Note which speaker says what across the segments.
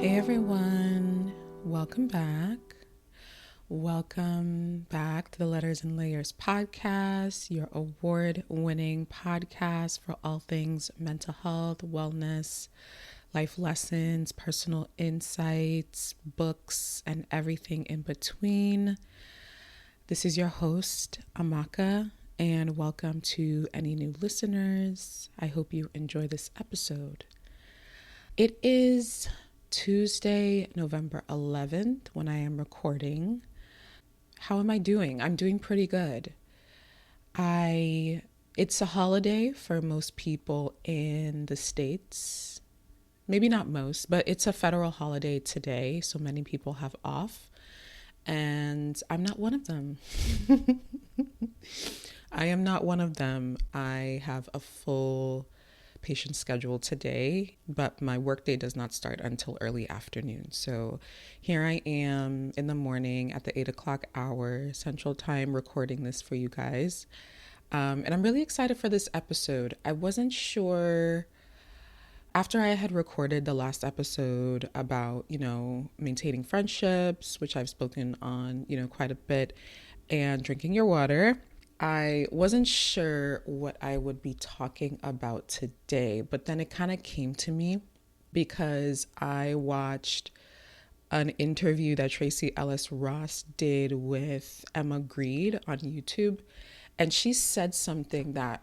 Speaker 1: Hey everyone, welcome back. Welcome back to the Letters and Layers podcast, your award-winning podcast for all things mental health, wellness, life lessons, personal insights, books, and everything in between. This is your host, Amaka, and welcome to any new listeners. I hope you enjoy this episode. It is Tuesday, November 11th, when I am recording. How am I doing? I'm doing pretty good. It's a holiday for most people in the States. Maybe not most, but it's a federal holiday today, so many people have off. And I'm not one of them. I am not one of them. I have a full patient schedule today, but my workday does not start until early afternoon. So here I am in the morning at the 8 o'clock hour Central Time recording this for you guys. And I'm really excited for this episode. I wasn't sure after I had recorded the last episode about, maintaining friendships, which I've spoken on, quite a bit, and drinking your water. I wasn't sure what I would be talking about today, but then it kind of came to me because I watched an interview that Tracy Ellis Ross did with Emma Grede on YouTube, and she said something that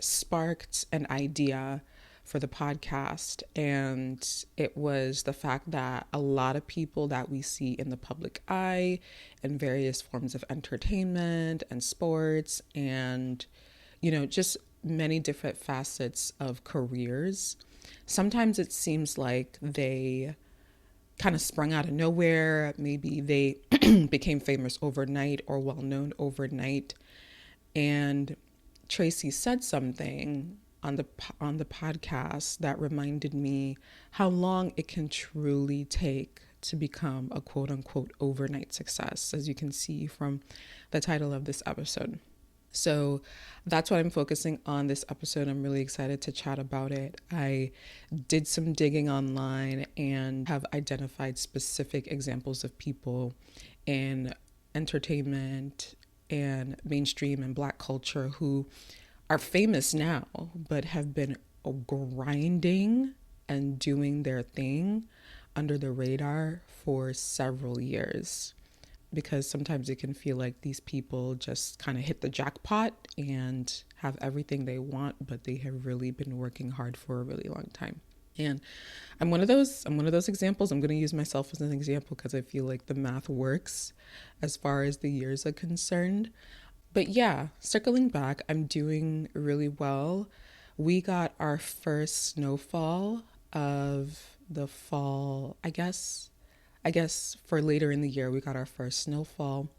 Speaker 1: sparked an idea for the podcast, and it was the fact that a lot of people that we see in the public eye in various forms of entertainment and sports and just many different facets of careers, sometimes it seems like they kind of sprung out of nowhere. Maybe they became famous overnight or well known overnight, and Tracy said something on the podcast that reminded me how long it can truly take to become a quote unquote overnight success, as you can see from the title of this episode. So that's what I'm focusing on this episode. I'm really excited to chat about it. I did some digging online and have identified specific examples of people in entertainment and mainstream and Black culture who are famous now, but have been grinding and doing their thing under the radar for several years. Because sometimes it can feel like these people just kind of hit the jackpot and have everything they want, but they have really been working hard for a really long time. And I'm one of those examples. I'm going to use myself as an example because I feel like the math works as far as the years are concerned. But yeah, circling back, I'm doing really well. We got our first snowfall of the fall, I guess for later in the year, we got our first snowfall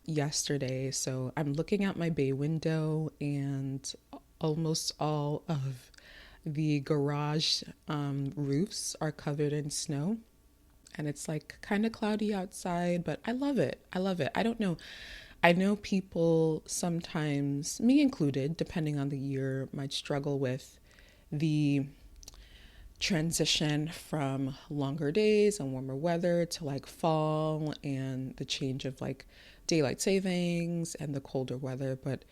Speaker 1: yesterday. So I'm looking out my bay window and almost all of the garage roofs are covered in snow. And it's like kind of cloudy outside, but I love it. I don't know. I know people sometimes, me included, depending on the year, might struggle with the transition from longer days and warmer weather to like fall and the change of like daylight savings and the colder weather. But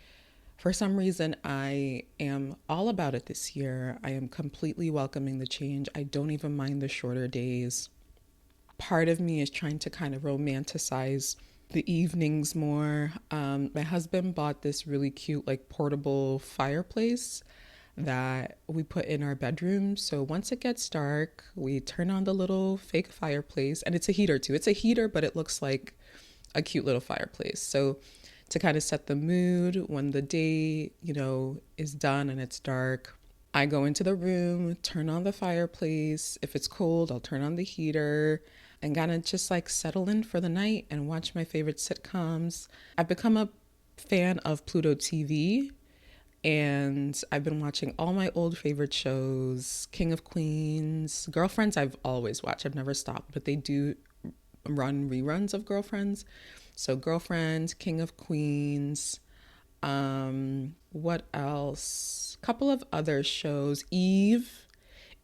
Speaker 1: for some reason, I am all about it this year. I am completely welcoming the change. I don't even mind the shorter days. Part of me is trying to kind of romanticize the evenings more. My husband bought this really cute like portable fireplace that we put in our bedroom. So once it gets dark, we turn on the little fake fireplace, and it's a heater too. It's a heater, but it looks like a cute little fireplace. So to kind of set the mood when the day, is done and it's dark, I go into the room, turn on the fireplace. If it's cold, I'll turn on the heater and kind of just like settle in for the night and watch my favorite sitcoms. I've become a fan of Pluto TV, and I've been watching all my old favorite shows. King of Queens, Girlfriends I've always watched. I've never stopped, but they do run reruns of Girlfriends. So Girlfriends, King of Queens, what else? A couple of other shows. Eve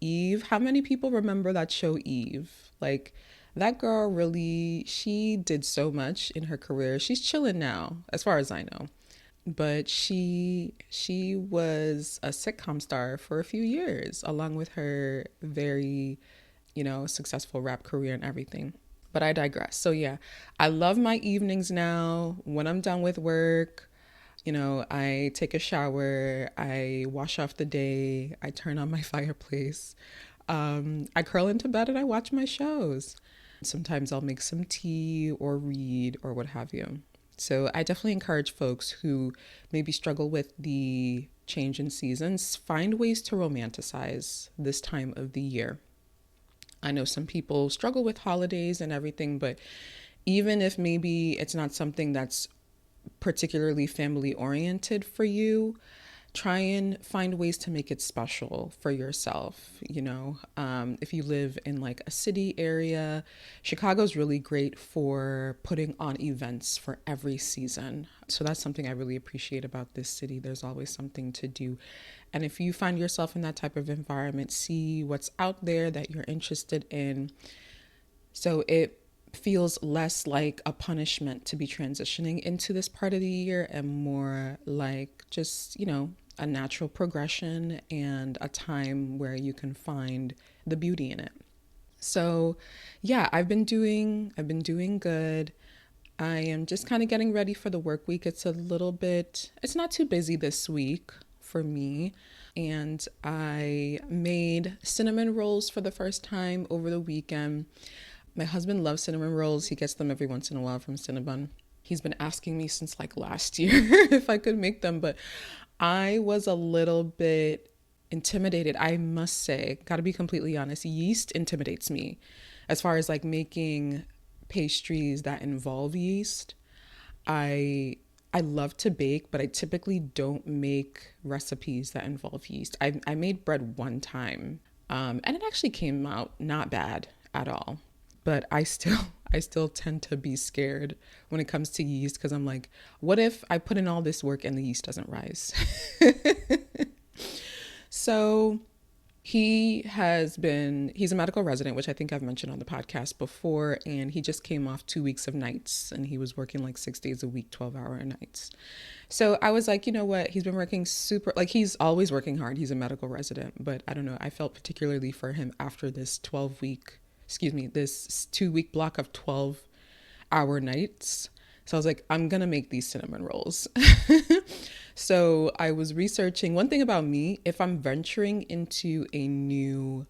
Speaker 1: Eve. How many people remember that show Eve? Like, that girl really, she did so much in her career. She's chilling now, as far as I know. But she was a sitcom star for a few years, along with her very, successful rap career and everything. But I digress. So yeah, I love my evenings now. When I'm done with work, I take a shower, I wash off the day, I turn on my fireplace, I curl into bed and I watch my shows. Sometimes I'll make some tea or read or what have you. So I definitely encourage folks who maybe struggle with the change in seasons, find ways to romanticize this time of the year. I know some people struggle with holidays and everything, but even if maybe it's not something that's particularly family oriented for you, try and find ways to make it special for yourself. If you live in like a city area, Chicago's really great for putting on events for every season. So that's something I really appreciate about this city. There's always something to do. And if you find yourself in that type of environment, see what's out there that you're interested in. So it feels less like a punishment to be transitioning into this part of the year and more like just, a natural progression and a time where you can find the beauty in it. So yeah, I've been doing good. I am just kind of getting ready for the work week. It's not too busy this week for me. And I made cinnamon rolls for the first time over the weekend. My husband loves cinnamon rolls. He gets them every once in a while from Cinnabon. He's been asking me since like last year if I could make them, but I was a little bit intimidated. I must say, gotta be completely honest, yeast intimidates me as far as like making pastries that involve yeast. I love to bake, but I typically don't make recipes that involve yeast. I made bread one time, and it actually came out not bad at all. But I still tend to be scared when it comes to yeast because I'm like, what if I put in all this work and the yeast doesn't rise? So he's a medical resident, which I think I've mentioned on the podcast before. And he just came off 2 weeks of nights and he was working like 6 days a week, 12-hour nights. So I was like, you know what? He's been working he's always working hard. He's a medical resident, but I don't know. I felt particularly for him after this 2-week block of 12-hour nights. So I was like, I'm going to make these cinnamon rolls. So I was researching. One thing about me, if I'm venturing into a new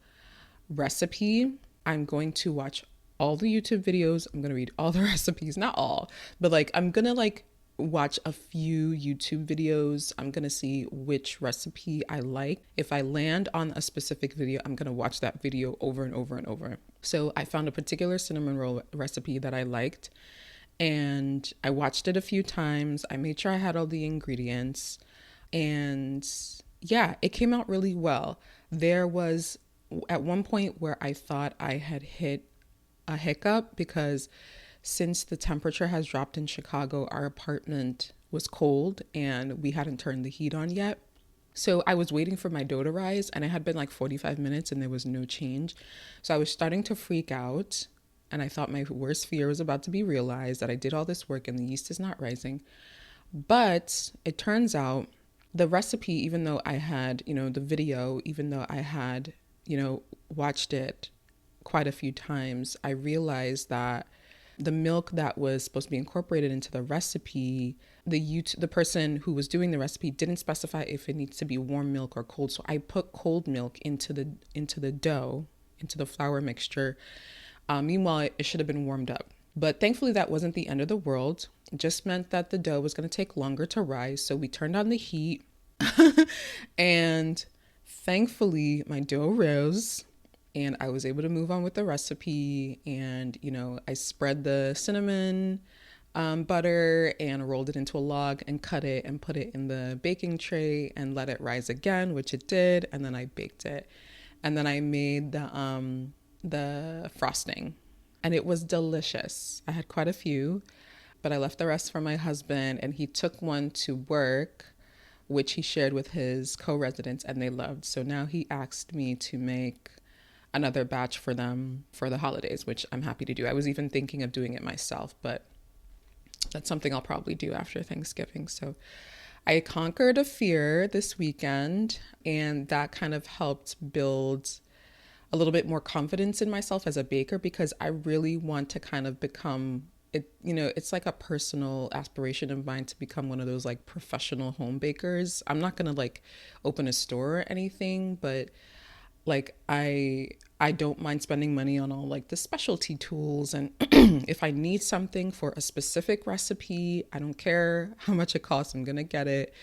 Speaker 1: recipe, I'm going to watch all the YouTube videos. I'm going to read all the recipes, not all, but like, I'm going to watch a few YouTube videos. I'm going to see which recipe I like. If I land on a specific video, I'm going to watch that video over and over and over. So I found a particular cinnamon roll recipe that I liked and I watched it a few times. I made sure I had all the ingredients and yeah, it came out really well. There was at one point where I thought I had hit a hiccup because since the temperature has dropped in Chicago, our apartment was cold and we hadn't turned the heat on yet. So I was waiting for my dough to rise and it had been like 45 minutes and there was no change. So I was starting to freak out and I thought my worst fear was about to be realized, that I did all this work and the yeast is not rising. But it turns out the recipe, even though I had, the video, even though I had, watched it quite a few times, I realized that the milk that was supposed to be incorporated into the recipe, the person who was doing the recipe didn't specify if it needs to be warm milk or cold. So I put cold milk into the dough, into the flour mixture. Meanwhile, it should have been warmed up. But thankfully, that wasn't the end of the world. It just meant that the dough was going to take longer to rise. So we turned on the heat and thankfully my dough rose. And I was able to move on with the recipe. And, I spread the cinnamon butter and rolled it into a log and cut it and put it in the baking tray and let it rise again, which it did. And then I baked it. And then I made the frosting and it was delicious. I had quite a few, but I left the rest for my husband and he took one to work. which he shared with his co-residents and they loved. So now he asked me to make another batch for them for the holidays, which I'm happy to do. I was even thinking of doing it myself, but that's something I'll probably do after Thanksgiving. So I conquered a fear this weekend, and that kind of helped build a little bit more confidence in myself as a baker, because I really want to kind of become it. It's like a personal aspiration of mine to become one of those like professional home bakers. I'm not going to like open a store or anything, but like I don't mind spending money on all like the specialty tools, and if I need something for a specific recipe, I don't care how much it costs, I'm gonna get it.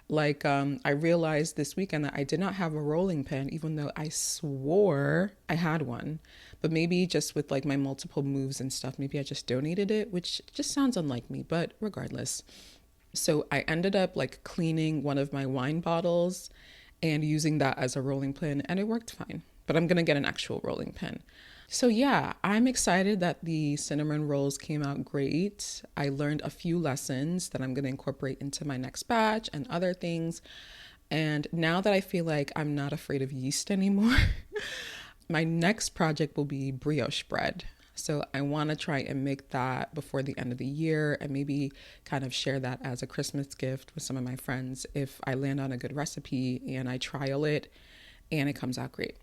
Speaker 1: Like I realized this weekend that I did not have a rolling pin, even though I swore I had one. But maybe just with like my multiple moves and stuff, maybe I just donated it, which just sounds unlike me, but regardless. So I ended up like cleaning one of my wine bottles and using that as a rolling pin, and it worked fine. But I'm gonna get an actual rolling pin. So yeah, I'm excited that the cinnamon rolls came out great. I learned a few lessons that I'm gonna incorporate into my next batch and other things. And now that I feel like I'm not afraid of yeast anymore, my next project will be brioche bread. So I want to try and make that before the end of the year, and maybe kind of share that as a Christmas gift with some of my friends if I land on a good recipe and I trial it and it comes out great.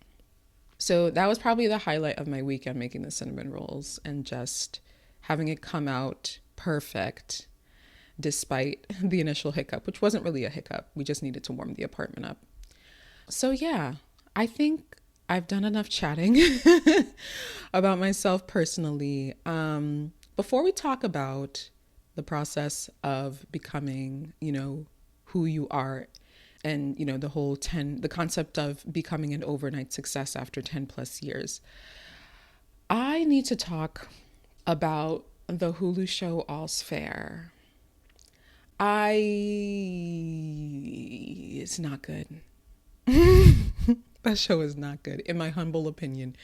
Speaker 1: So that was probably the highlight of my weekend, making the cinnamon rolls and just having it come out perfect despite the initial hiccup, which wasn't really a hiccup. We just needed to warm the apartment up. So yeah, I think I've done enough chatting about myself personally. Before we talk about the process of becoming, who you are, and, the concept of becoming an overnight success after 10 plus years, I need to talk about the Hulu show All's Fair. It's not good. That show is not good, in my humble opinion.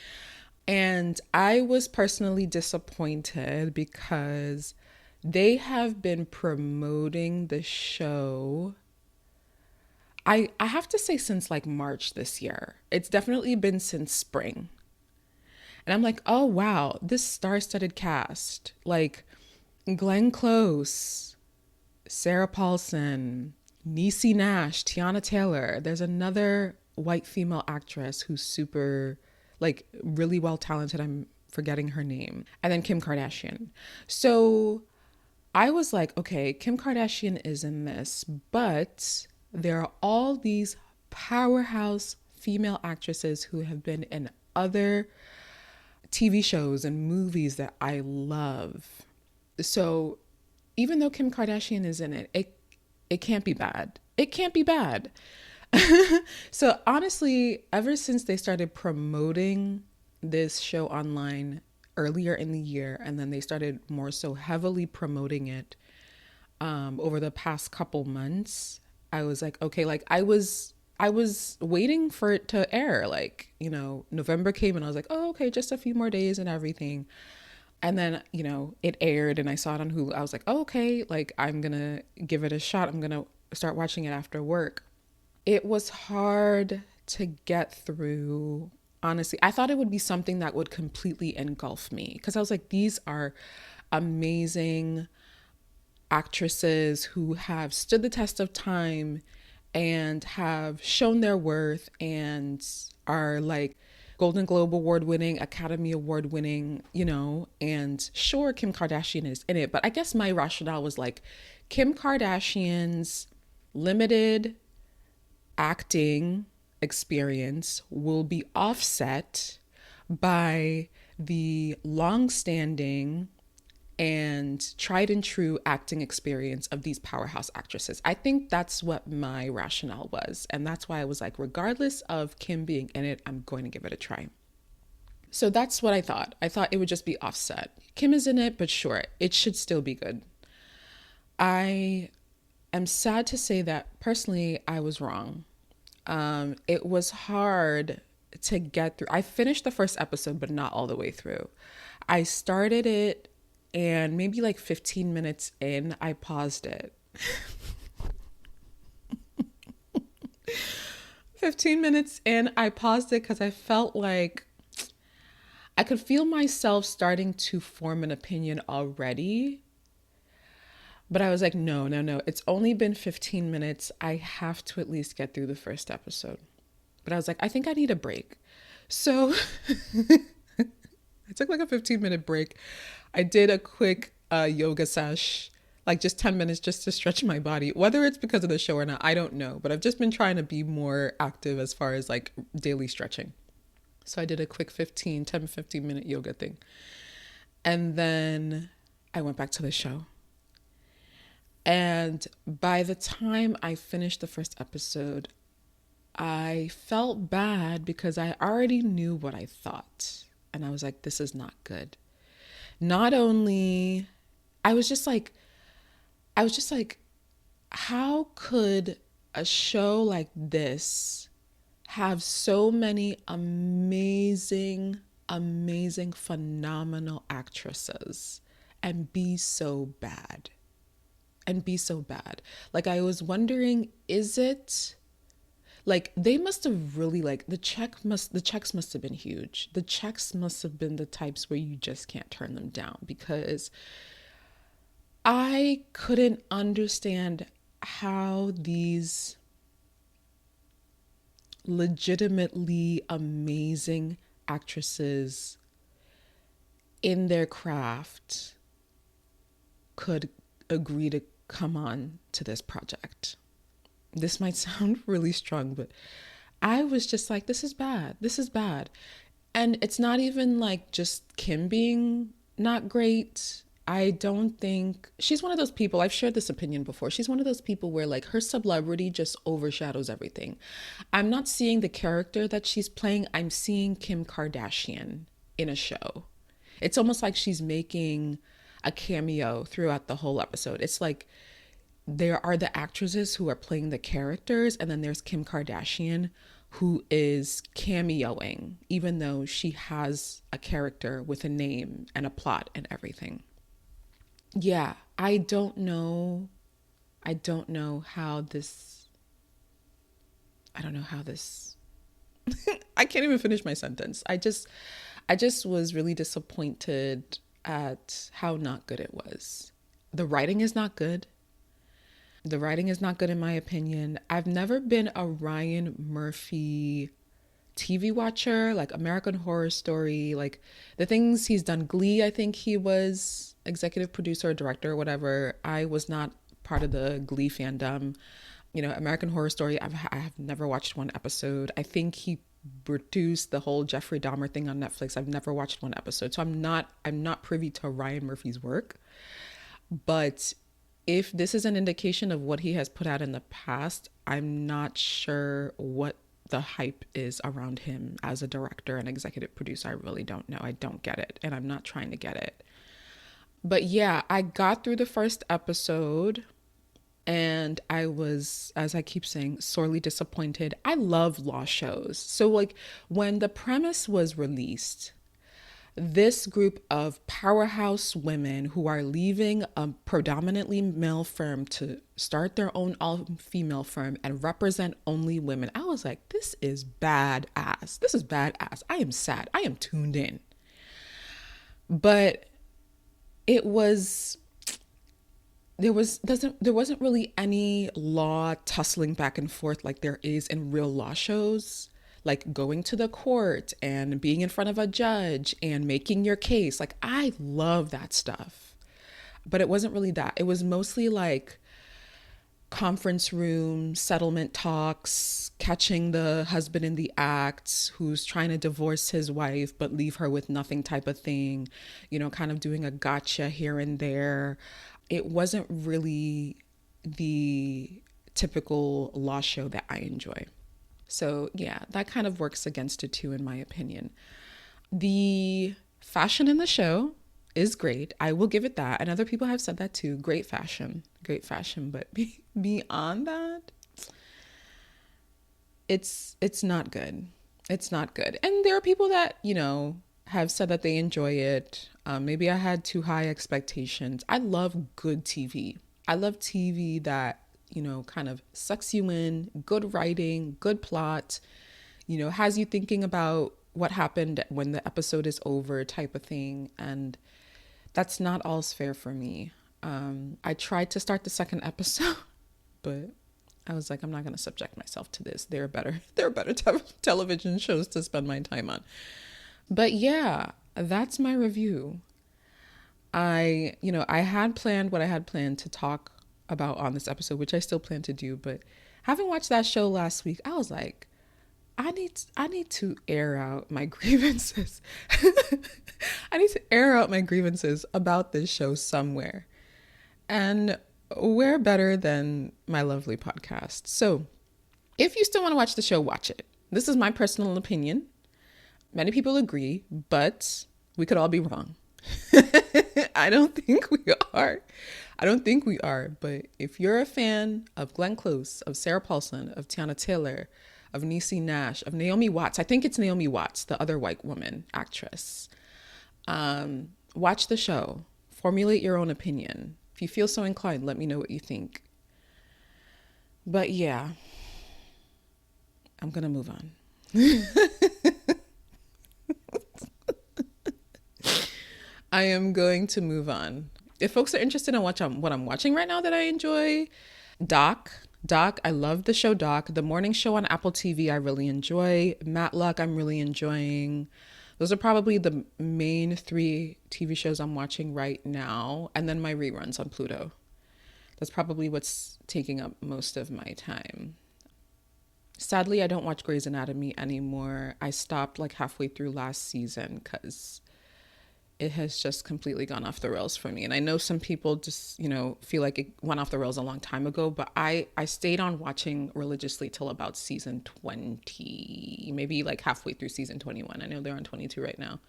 Speaker 1: And I was personally disappointed because they have been promoting the show, I have to say, since like March this year. It's definitely been since spring. And I'm like, oh wow, this star-studded cast. Like Glenn Close, Sarah Paulson, Niecy Nash, Tiana Taylor. There's another white female actress who's super, like, really well talented. I'm forgetting her name. And then Kim Kardashian. So I was like, okay, Kim Kardashian is in this, but there are all these powerhouse female actresses who have been in other TV shows and movies that I love. So even though Kim Kardashian is in it, it can't be bad. It can't be bad. So honestly, ever since they started promoting this show online earlier in the year, and then they started more so heavily promoting it over the past couple months, I was like, okay, like I was waiting for it to air. Like, November came and I was like, oh, okay, just a few more days and everything. And then, it aired and I saw it on Hulu. I was like, oh, okay, like I'm going to give it a shot. I'm going to start watching it after work. It was hard to get through. Honestly, I thought it would be something that would completely engulf me, because I was like, these are amazing actresses who have stood the test of time and have shown their worth and are like Golden Globe Award winning, Academy Award winning, and sure, Kim Kardashian is in it. But I guess my rationale was like, Kim Kardashian's limited acting experience will be offset by the long-standing and tried and true acting experience of these powerhouse actresses. I think that's what my rationale was. And that's why I was like, regardless of Kim being in it, I'm going to give it a try. So that's what I thought. I thought it would just be offset. Kim is in it, but sure, it should still be good. I am sad to say that personally, I was wrong. It was hard to get through. I finished the first episode, but not all the way through. I started it, and maybe like 15 minutes in, I paused it. 15 minutes in, I paused it because I felt like I could feel myself starting to form an opinion already. But I was like, no, no, no. It's only been 15 minutes. I have to at least get through the first episode. But I was like, I think I need a break. So I took like a 15-minute break. I did a quick yoga sesh, like just 10 minutes just to stretch my body. Whether it's because of the show or not, I don't know. But I've just been trying to be more active as far as like daily stretching. So I did a quick 15-minute yoga thing. And then I went back to the show. And by the time I finished the first episode, I felt bad because I already knew what I thought. And I was like, this is not good. Not only, I was just like, how could a show like this have so many amazing, amazing, phenomenal actresses and be so bad? Like, I was wondering, is it like they must have really like the checks must have been huge. The checks must have been the types where you just can't turn them down, because I couldn't understand how these legitimately amazing actresses in their craft could agree to come on to this project. This might sound really strong, but I was just like, this is bad. This is bad. And it's not even like just Kim being not great. I don't think she's one of those people. I've shared this opinion before. She's one of those people where like her celebrity just overshadows everything. I'm not seeing the character that she's playing. I'm seeing Kim Kardashian in a show. It's almost like she's making a cameo throughout the whole episode. It's like there are the actresses who are playing the characters, and then there's Kim Kardashian who is cameoing, even though she has a character with a name and a plot and everything. Yeah, I don't know. I don't know how this, I don't know how this, I can't even finish my sentence. I just was really disappointed at how not good it was. The writing is not good. The writing is not good in my opinion. I've never been a Ryan Murphy TV watcher, like American Horror Story, like the things he's done. Glee, I think he was executive producer or director or whatever. I was not part of the Glee fandom. You know, American Horror Story, I have never watched one episode. I think he produced the whole Jeffrey Dahmer thing on Netflix. I've never watched one episode. So I'm not privy to Ryan Murphy's work. But if this is an indication of what he has put out in the past, I'm not sure what the hype is around him as a director and executive producer. I really don't know. I don't get it, and I'm not trying to get it. But yeah, I got through the first episode and I was, as I keep saying, sorely disappointed. I love law shows. So like when the premise was released, this group of powerhouse women who are leaving a predominantly male firm to start their own all-female firm and represent only women. I was like, this is badass. This is badass. I am sad. I am tuned in. But it was, there wasn't really any law tussling back and forth like there is in real law shows. Like going to the court and being in front of a judge and making your case. Like, I love that stuff. But it wasn't really that. It was mostly like conference room, settlement talks, catching the husband in the act who's trying to divorce his wife but leave her with nothing type of thing. You know, kind of doing a gotcha here and there. It wasn't really the typical law show that I enjoy. So yeah, that kind of works against it too, in my opinion. The fashion in the show is great. I will give it that. And other people have said that too. Great fashion. But beyond that, it's not good. It's not good. And there are people that, you know, have said that they enjoy it. Maybe I had too high expectations. I love good TV. I love TV that kind of sucks you in, good writing, good plot, has you thinking about what happened when the episode is over type of thing. And that's not all's fair for me. I tried to start the second episode, but I was like, I'm not going to subject myself to this. There are better television shows to spend my time on. But yeah, that's my review. I had planned what I had planned to talk about on this episode, which I still plan to do. But having watched that show last week, I was like, I need to air out my grievances. I need to air out my grievances about this show somewhere. And where better than my lovely podcast? So if you still want to watch the show, watch it. This is my personal opinion. Many people agree, but we could all be wrong. I don't think we are. But if you're a fan of Glenn Close, of Sarah Paulson, of Tiana Taylor, of Niecy Nash, of Naomi Watts, I think it's Naomi Watts, the other white woman actress, watch the show. Formulate your own opinion. If you feel so inclined, let me know what you think. But yeah, I'm going to move on. I am going to move on. If folks are interested in what I'm watching right now that I enjoy, Doc, I love the show Doc. The morning show on Apple TV, I really enjoy. Matlock, I'm really enjoying. Those are probably the main 3 TV shows I'm watching right now. And then my reruns on Pluto. That's probably what's taking up most of my time. Sadly, I don't watch Grey's Anatomy anymore. I stopped like halfway through last season because it has just completely gone off the rails for me. And I know some people just, feel like it went off the rails a long time ago, but I stayed on watching religiously till about season 20, maybe like halfway through season 21. I know they're on 22 right now.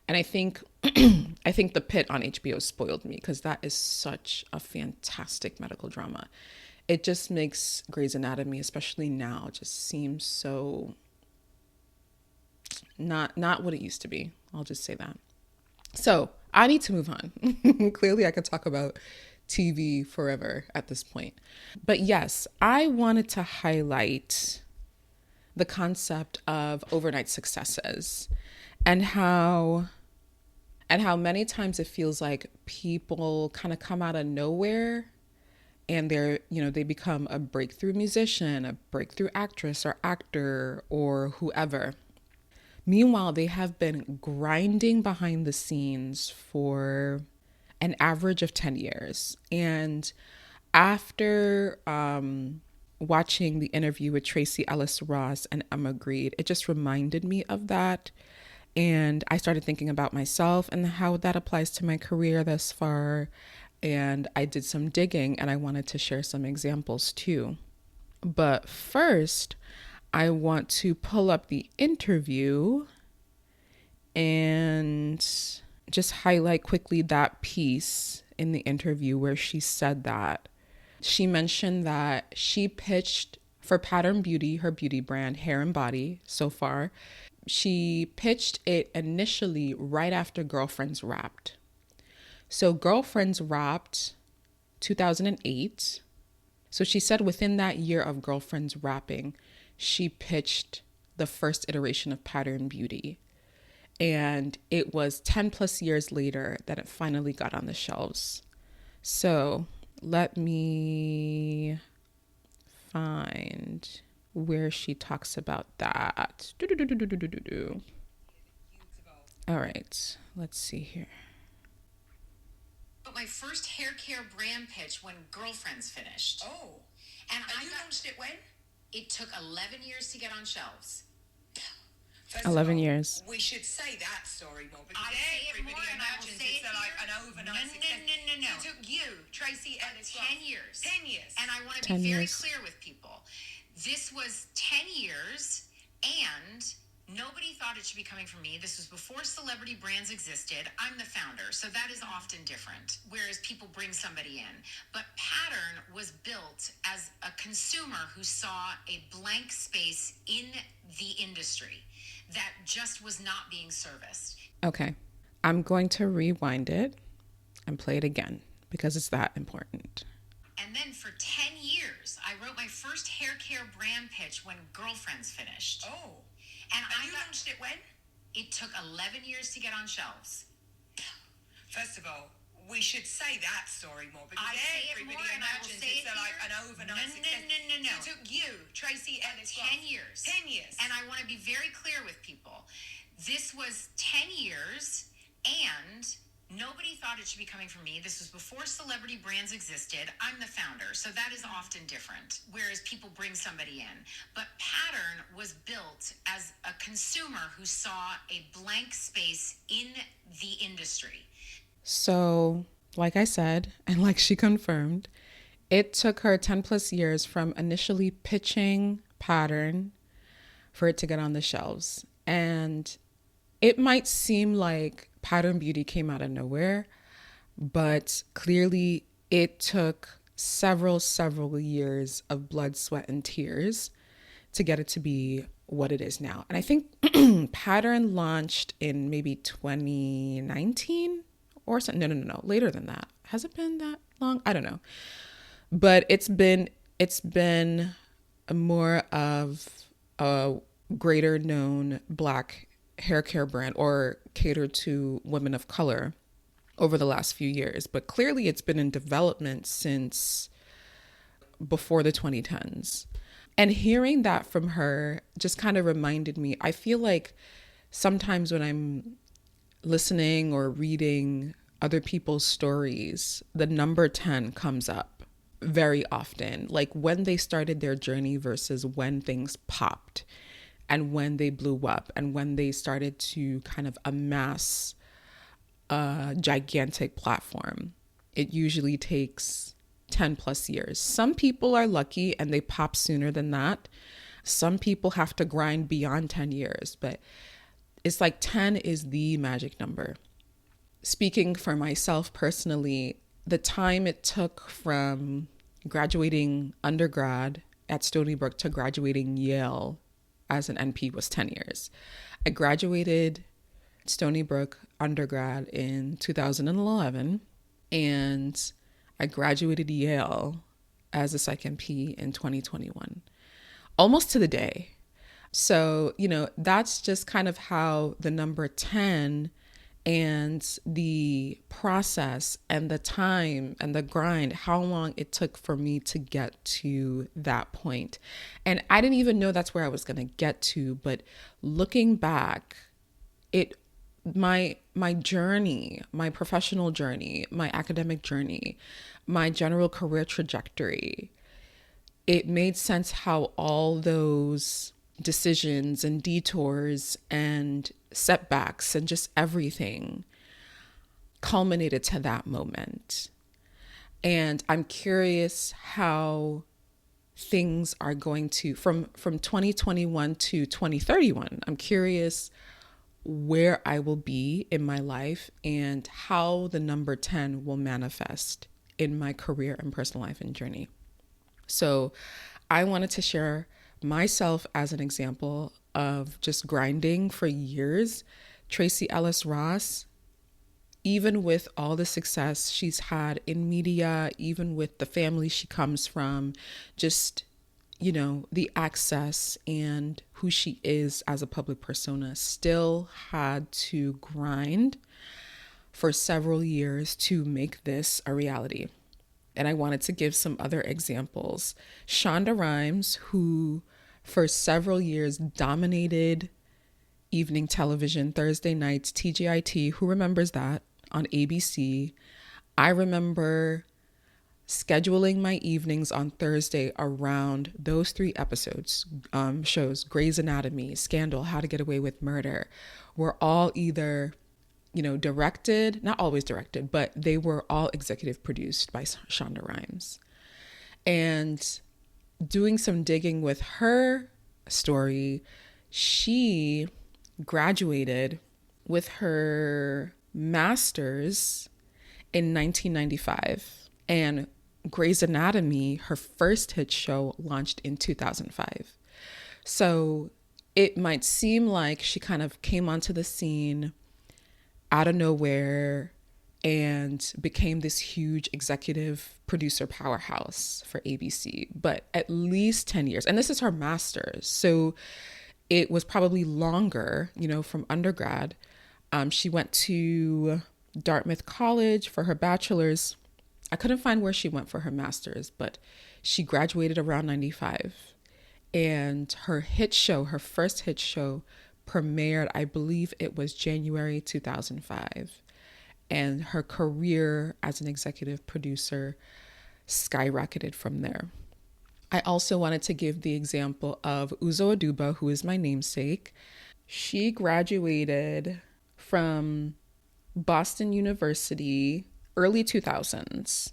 Speaker 1: And I think The Pit on HBO spoiled me because that is such a fantastic medical drama. It just makes Grey's Anatomy, especially now, just seem so not what it used to be. I'll just say that. So I need to move on. Clearly, I could talk about TV forever at this point. But yes, I wanted to highlight the concept of overnight successes and how many times it feels like people kind of come out of nowhere and they become a breakthrough musician, a breakthrough actress or actor or whoever. Meanwhile, they have been grinding behind the scenes for an average of 10 years. And after watching the interview with Tracy Ellis Ross and Emma Grede, it just reminded me of that. And I started thinking about myself and how that applies to my career thus far. And I did some digging and I wanted to share some examples too. But first, I want to pull up the interview and just highlight quickly that piece in the interview where she said that. She mentioned that she pitched for Pattern Beauty, her beauty brand, Hair and Body so far. She pitched it initially right after Girlfriends wrapped. So Girlfriends wrapped 2008. So she said within that year of Girlfriends wrapping, she pitched the first iteration of Pattern Beauty. And it was 10 plus years later that it finally got on the shelves. So let me find where she talks about that. All right, let's see here.
Speaker 2: But my first hair care brand pitch when Girlfriends finished.
Speaker 3: Oh.
Speaker 2: And
Speaker 3: you launched it when?
Speaker 2: It took 11 years to get on shelves.
Speaker 3: First
Speaker 1: 11
Speaker 3: of all,
Speaker 1: years.
Speaker 3: We should say that story more because
Speaker 2: I say it
Speaker 3: everybody
Speaker 2: more and I will
Speaker 3: imagines
Speaker 2: say
Speaker 3: it's
Speaker 2: it
Speaker 3: like
Speaker 2: here.
Speaker 3: an overnight success.
Speaker 2: No.
Speaker 3: It took you, Tracy Ellis Ross,
Speaker 2: 10 years.
Speaker 3: 10 years.
Speaker 2: And I want to
Speaker 1: 10
Speaker 2: be very
Speaker 1: years.
Speaker 2: clear with people. This was 10 years and nobody thought it should be coming from me. This was before celebrity brands existed. I'm the founder, so that is often different, whereas people bring somebody in. But Pattern was built as a consumer who saw a blank space in the industry that just was not being serviced.
Speaker 1: Okay, I'm going to rewind it and play it again because it's that important.
Speaker 2: And then for 10 years, I wrote my first hair care brand pitch when Girlfriends finished.
Speaker 3: Oh.
Speaker 2: And
Speaker 3: you launched it when?
Speaker 2: It took 11 years to get on shelves.
Speaker 3: First of all, we should say that story more because
Speaker 2: I say it
Speaker 3: everybody
Speaker 2: more, and I will
Speaker 3: imagines
Speaker 2: say
Speaker 3: it's
Speaker 2: it
Speaker 3: like
Speaker 2: here.
Speaker 3: an overnight success.
Speaker 2: No.
Speaker 3: So it took you, Tracy Ellis
Speaker 2: 10 years.
Speaker 3: 10 years.
Speaker 2: And I want to be very clear with people. This was 10 years, and nobody thought it should be coming from me. This was before celebrity brands existed. I'm the founder, so that is often different, whereas people bring somebody in. But Pattern was built as a consumer who saw a blank space in the industry.
Speaker 1: So, like I said, and like she confirmed, it took her 10 plus years from initially pitching Pattern for it to get on the shelves. And it might seem like Pattern Beauty came out of nowhere, but clearly it took several years of blood, sweat, and tears to get it to be what it is now. And I think Pattern launched in maybe 2019 or something. No, later than that. Has it been that long? I don't know. But it's been a more of a greater known Black hair care brand or catered to women of color over the last few years. But clearly it's been in development since before the 2010s. And hearing that from her just kind of reminded me, I feel like sometimes when I'm listening or reading other people's stories, the number 10 comes up very often, like when they started their journey versus when things popped and when they blew up and when they started to kind of amass a gigantic platform. It usually takes 10 plus years. Some people are lucky and they pop sooner than that. Some people have to grind beyond 10 years, but it's like 10 is the magic number. Speaking for myself personally, the time it took from graduating undergrad at Stony Brook to graduating Yale as an NP was 10 years. I graduated Stony Brook undergrad in 2011, and I graduated Yale as a Psych NP in 2021, almost to the day. So, that's just kind of how the number 10 and the process and the time and the grind, how long it took for me to get to that point. And I didn't even know that's where I was going to get to. But looking back, my journey, my professional journey, my academic journey, my general career trajectory, it made sense how all those decisions and detours and setbacks and just everything culminated to that moment. And I'm curious how things are going to, from 2021 to 2031, I'm curious where I will be in my life and how the number 10 will manifest in my career and personal life and journey. So I wanted to share myself as an example of just grinding for years. Tracy Ellis Ross, even with all the success she's had in media, even with the family she comes from, just, the access and who she is as a public persona, still had to grind for several years to make this a reality. And I wanted to give some other examples. Shonda Rhimes, who for several years dominated evening television, Thursday nights, TGIT, who remembers that, on ABC. I remember scheduling my evenings on Thursday around those 3 episodes, shows, Grey's Anatomy, Scandal, How to Get Away with Murder, were all either directed, not always directed, but they were all executive produced by Shonda Rhimes. And doing some digging with her story, she graduated with her master's in 1995. And Grey's Anatomy, her first hit show, launched in 2005. So it might seem like she kind of came onto the scene out of nowhere and became this huge executive producer powerhouse for ABC, but at least 10 years. And this is her master's. So it was probably longer, from undergrad. She went to Dartmouth College for her bachelor's. I couldn't find where she went for her master's, but she graduated around 95. And her first hit show, premiered, I believe it was January 2005. And her career as an executive producer skyrocketed from there. I also wanted to give the example of Uzo Aduba, who is my namesake. She graduated from Boston University early 2000s.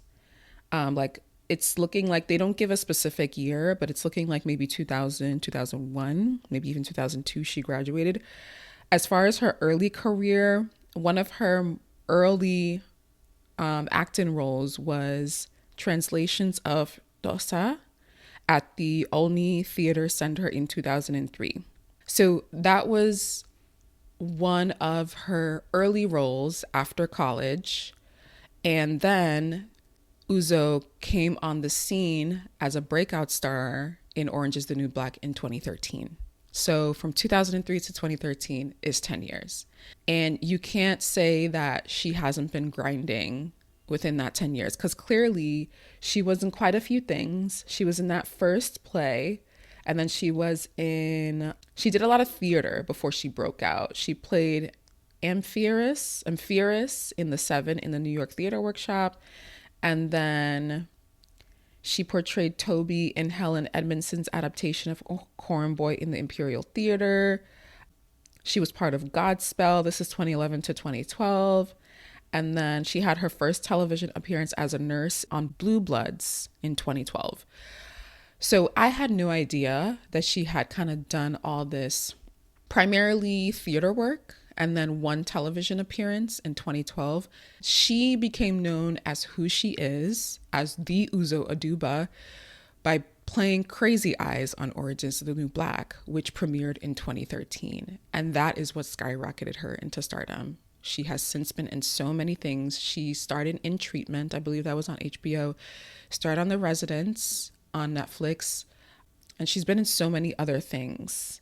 Speaker 1: It's looking like they don't give a specific year, but it's looking like maybe 2000, 2001, maybe even 2002 she graduated. As far as her early career, one of her early acting roles was translations of Dosa at the Olney Theater Center in 2003. So that was one of her early roles after college. And then Uzo came on the scene as a breakout star in Orange is the New Black in 2013. So from 2003 to 2013 is 10 years. And you can't say that she hasn't been grinding within that 10 years, because clearly she was in quite a few things. She was in that first play, and then she did a lot of theater before she broke out. She played Amphiarus in The Seven in the New York Theater Workshop. And then she portrayed Toby in Helen Edmondson's adaptation of Corn Boy in the Imperial Theater. She was part of Godspell. This is 2011 to 2012. And then she had her first television appearance as a nurse on Blue Bloods in 2012. So I had no idea that she had kind of done all this primarily theater work and then one television appearance in 2012. She became known as who she is, as the Uzo Aduba, by playing Crazy Eyes on Orange is the New Black, which premiered in 2013. And that is what skyrocketed her into stardom. She has since been in so many things. She started in Treatment, I believe that was on HBO, started on The Residence on Netflix, and she's been in so many other things.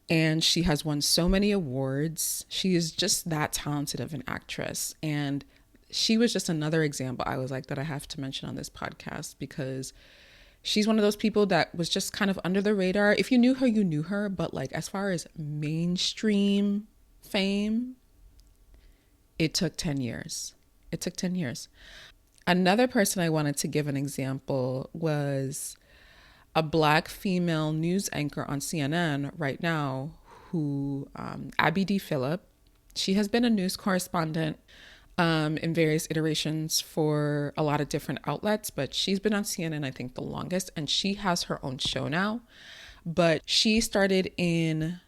Speaker 1: And she has won so many awards. She is just that talented of an actress. And she was just another example I was like that I have to mention on this podcast, because she's one of those people that was just kind of under the radar. If you knew her, you knew her. But like as far as mainstream fame, it took 10 years. It took 10 years. Another person I wanted to give an example was a Black female news anchor on CNN right now, who Abby D. Phillip. She has been a news correspondent in various iterations for a lot of different outlets, but she's been on CNN, I think, the longest, and she has her own show now. But she started in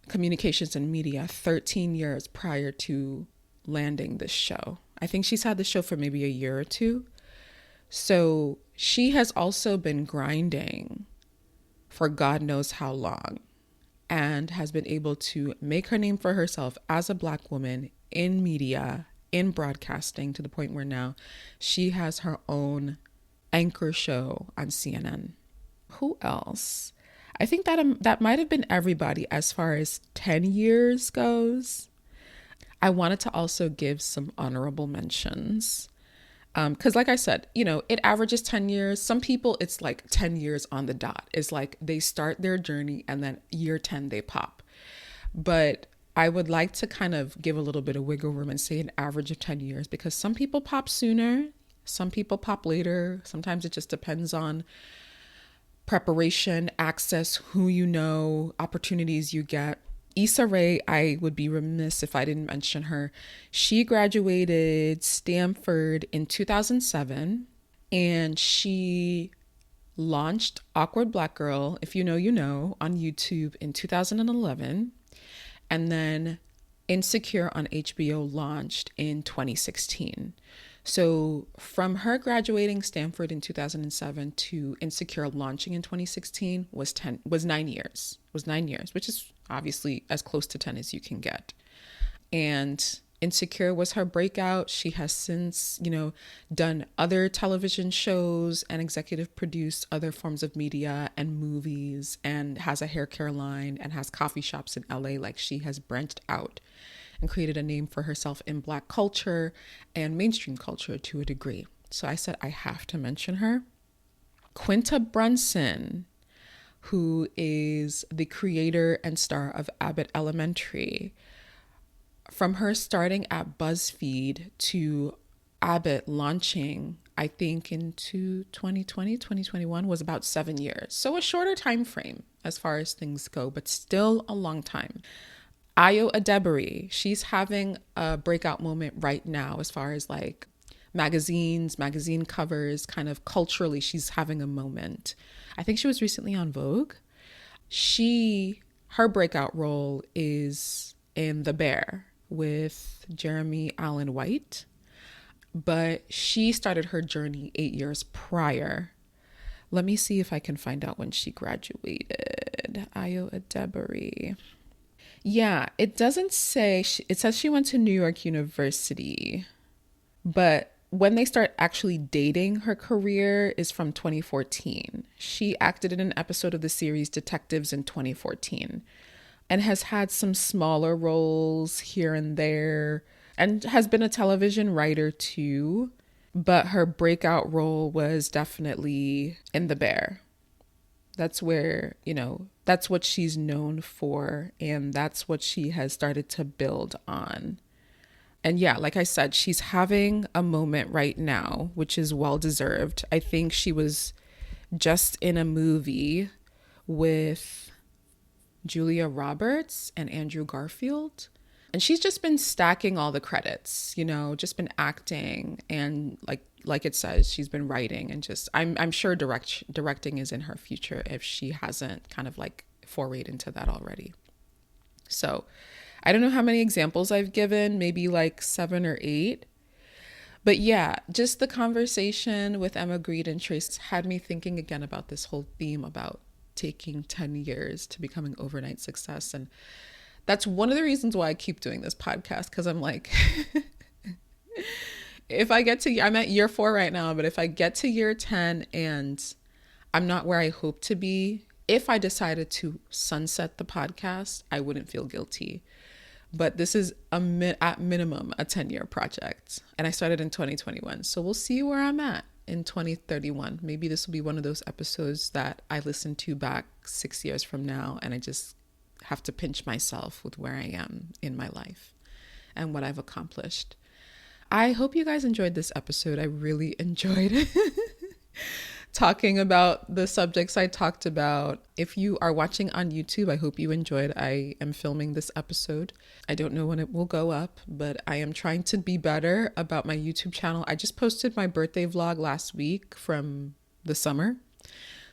Speaker 1: communications and media 13 years prior to landing this show. I think she's had the show for maybe a year or two. So she has also been grinding for God knows how long, and has been able to make her name for herself as a Black woman in media, in broadcasting, to the point where now she has her own anchor show on CNN. Who else? I think that might have been everybody as far as 10 years goes. I wanted to also give some honorable mentions. Because like I said, it averages 10 years. Some people, it's like 10 years on the dot. It's like they start their journey and then year 10, they pop. But I would like to kind of give a little bit of wiggle room and say an average of 10 years, because some people pop sooner, some people pop later. Sometimes it just depends on preparation, access, who you know, opportunities you get. Issa Rae, I would be remiss if I didn't mention her. She graduated Stanford in 2007, and she launched Awkward Black Girl, If You Know, You Know, on YouTube in 2011. And then Insecure on HBO launched in 2016. So from her graduating Stanford in 2007 to Insecure launching in 2016 was 9 years. Was 9 years, which is obviously as close to 10 as you can get. And Insecure was her breakout. She has since, done other television shows and executive produced other forms of media and movies, and has a hair care line and has coffee shops in LA. Like, she has branched out and created a name for herself in Black culture and mainstream culture to a degree. So I said, I have to mention her. Quinta Brunson, who is the creator and star of Abbott Elementary. From her starting at BuzzFeed to Abbott launching, I think into 2020, 2021 was about 7 years. So a shorter time frame as far as things go, but still a long time. Ayo Edebiri, she's having a breakout moment right now as far as like magazines, magazine covers, kind of culturally, she's having a moment. I think she was recently on Vogue. Her breakout role is in The Bear with Jeremy Allen White, but she started her journey 8 years prior. Let me see if I can find out when she graduated. Ayo Edebiri. Yeah, it doesn't say, it says she went to New York University, but when they start actually dating, her career is from 2014. She acted in an episode of the series Detectives in 2014 and has had some smaller roles here and there and has been a television writer too. But her breakout role was definitely in The Bear. That's where, that's what she's known for, and that's what she has started to build on. And yeah, like I said, she's having a moment right now, which is well-deserved. I think she was just in a movie with Julia Roberts and Andrew Garfield. And she's just been stacking all the credits, just been acting. And like it says, she's been writing and just, I'm sure directing is in her future if she hasn't kind of like forayed into that already. So I don't know how many examples I've given, maybe like 7 or 8. But yeah, just the conversation with Emma Grede and Trace had me thinking again about this whole theme about taking 10 years to becoming overnight success. And that's one of the reasons why I keep doing this podcast, because I'm like, I'm at year 4 right now, but if I get to year 10 and I'm not where I hope to be, if I decided to sunset the podcast, I wouldn't feel guilty. But this is at minimum a 10-year project. And I started in 2021. So we'll see where I'm at in 2031. Maybe this will be one of those episodes that I listen to back 6 years from now, and I just have to pinch myself with where I am in my life and what I've accomplished. I hope you guys enjoyed this episode. I really enjoyed it. Talking about the subjects I talked about. If you are watching on YouTube, I hope you enjoyed. I am filming this episode. I don't know when it will go up, but I am trying to be better about my YouTube channel. I just posted my birthday vlog last week from the summer.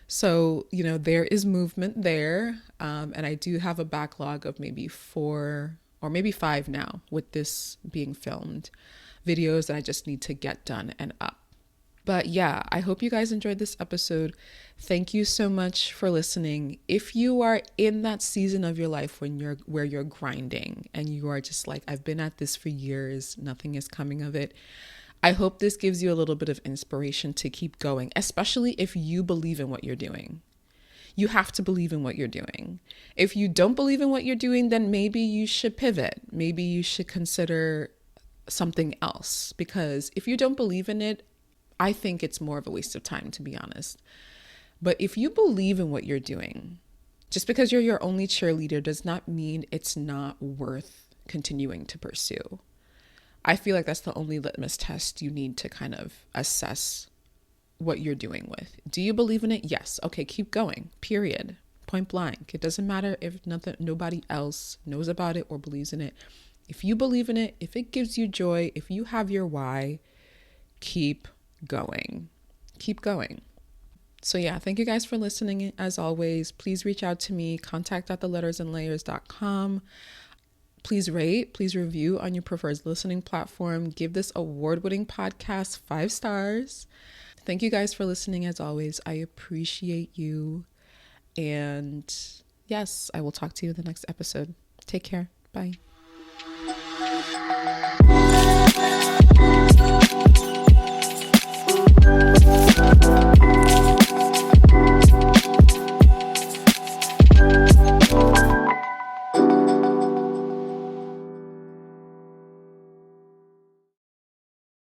Speaker 1: So, there is movement there. And I do have a backlog of maybe 4 or maybe 5 now with this being filmed. Videos that I just need to get done and up. But yeah, I hope you guys enjoyed this episode. Thank you so much for listening. If you are in that season of your life where you're grinding and you are just like, I've been at this for years, nothing is coming of it, I hope this gives you a little bit of inspiration to keep going, especially if you believe in what you're doing. You have to believe in what you're doing. If you don't believe in what you're doing, then maybe you should pivot. Maybe you should consider something else, because if you don't believe in it, I think it's more of a waste of time, to be honest. But if you believe in what you're doing, just because you're your only cheerleader does not mean it's not worth continuing to pursue. I feel like that's the only litmus test you need to kind of assess what you're doing with. Do you believe in it? Yes. Okay, keep going. Period. Point blank. It doesn't matter if nobody else knows about it or believes in it. If you believe in it, if it gives you joy, if you have your why, keep going. Keep going. So yeah, thank you guys for listening. As always, please reach out to me, contact@thelettersandlayers.com. Please rate, please review on your preferred listening platform. Give this award-winning podcast 5 stars. Thank you guys for listening. As always, I appreciate you. And yes, I will talk to you in the next episode. Take care. Bye.